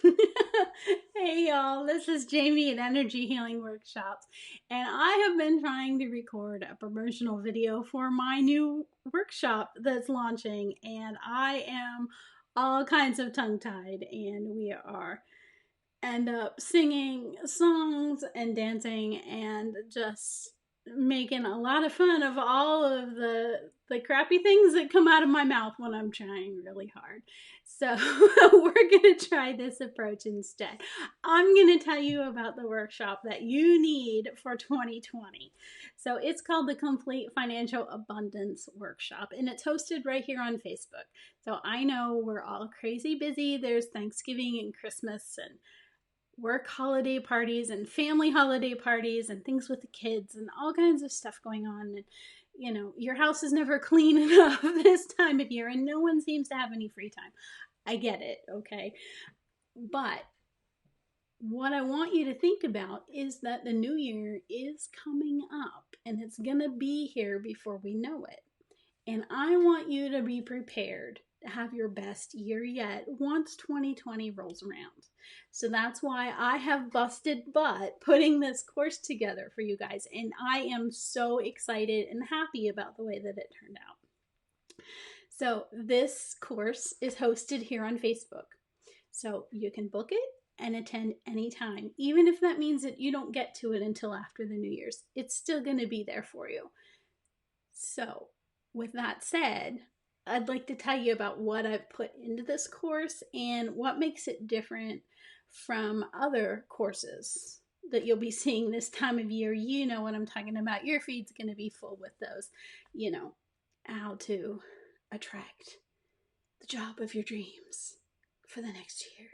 Hey y'all, this is Jamie at Energy Healing Workshops, and I have been trying to record a promotional video for my new workshop that's launching, and I am all kinds of tongue-tied, and we are end up singing songs and dancing and just making a lot of fun of all of the crappy things that come out of my mouth when I'm trying really hard. So we're going to try this approach instead. I'm going to tell you about the workshop that you need for 2020. So it's called the Complete Financial Abundance Workshop, and it's hosted right here on Facebook. So I know we're all crazy busy. There's Thanksgiving and Christmas and work holiday parties and family holiday parties and things with the kids and all kinds of stuff going on. And your house is never clean enough this time of year, and no one seems to have any free time. I get it, okay? But what I want you to think about is that the new year is coming up, and it's gonna be here before we know it. And I want you to be prepared to have your best year yet once 2020 rolls around. So that's why I have busted butt putting this course together for you guys. And I am so excited and happy about the way that it turned out. So this course is hosted here on Facebook. So you can book it and attend anytime, even if that means that you don't get to it until after the New Year's. It's still going to be there for you. So with that said, I'd like to tell you about what I've put into this course and what makes it different from other courses that you'll be seeing this time of year. You know what I'm talking about. Your feed's going to be full with those, how to attract the job of your dreams for the next year.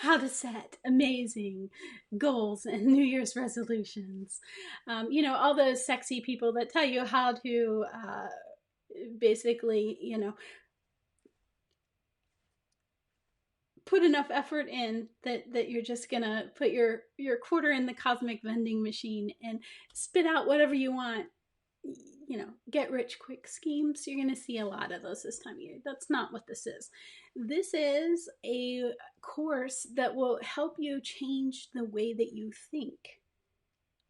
How to set amazing goals and New Year's resolutions. All those sexy people that tell you how to basically, put enough effort in that you're just gonna put your quarter in the cosmic vending machine and spit out whatever you want. Get rich quick schemes. You're going to see a lot of those this time of year. That's not what this is. This is a course that will help you change the way that you think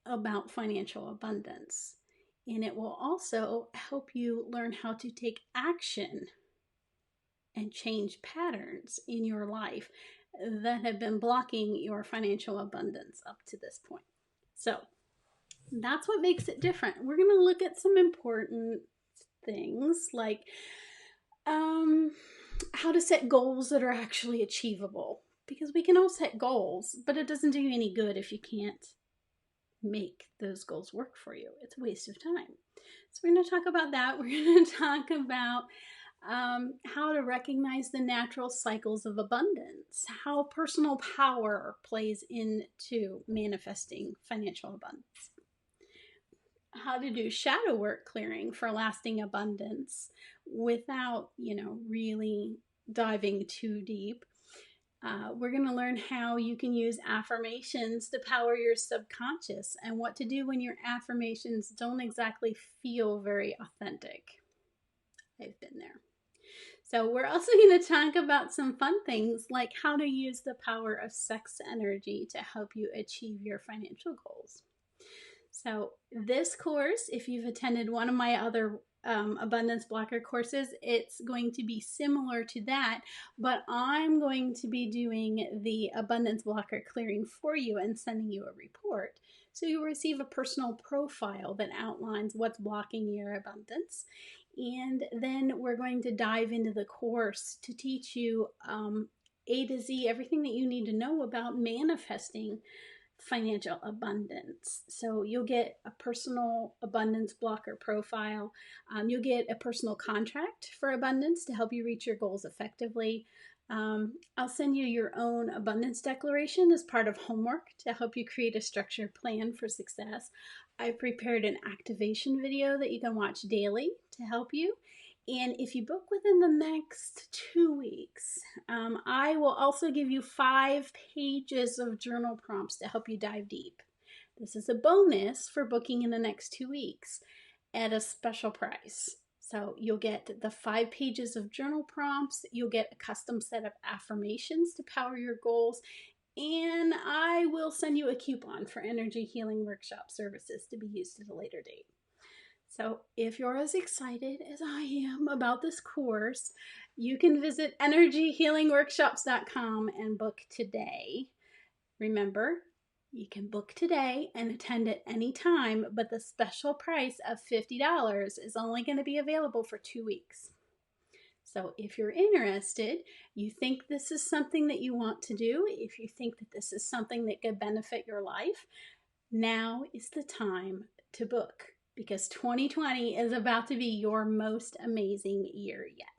about financial abundance. And it will also help you learn how to take action and change patterns in your life that have been blocking your financial abundance up to this point. So, that's what makes it different. We're going to look at some important things like how to set goals that are actually achievable. Because we can all set goals, but it doesn't do you any good if you can't make those goals work for you. It's a waste of time. So we're going to talk about that. We're going to talk about how to recognize the natural cycles of abundance, how personal power plays into manifesting financial abundance, how to do shadow work clearing for lasting abundance without, really diving too deep. We're going to learn how you can use affirmations to power your subconscious and what to do when your affirmations don't exactly feel very authentic. I've been there. So we're also going to talk about some fun things like how to use the power of sex energy to help you achieve your financial goals. So this course, if you've attended one of my other abundance blocker courses, it's going to be similar to that, but I'm going to be doing the abundance blocker clearing for you and sending you a report. So you'll receive a personal profile that outlines what's blocking your abundance. And then we're going to dive into the course to teach you A to Z, everything that you need to know about manifesting financial abundance. So you'll get a personal abundance blocker profile. You'll get a personal contract for abundance to help you reach your goals effectively. I'll send you your own abundance declaration as part of homework to help you create a structured plan for success. I've prepared an activation video that you can watch daily to help you. And if you book within the next 2 weeks, I will also give you 5 pages of journal prompts to help you dive deep. This is a bonus for booking in the next 2 weeks at a special price. So you'll get the 5 pages of journal prompts, you'll get a custom set of affirmations to power your goals, and I will send you a coupon for energy healing workshop services to be used at a later date. So if you're as excited as I am about this course, you can visit energyhealingworkshops.com and book today. Remember, you can book today and attend at any time, but the special price of $50 is only going to be available for 2 weeks. So if you're interested, you think this is something that you want to do, if you think that this is something that could benefit your life, now is the time to book, because 2020 is about to be your most amazing year yet.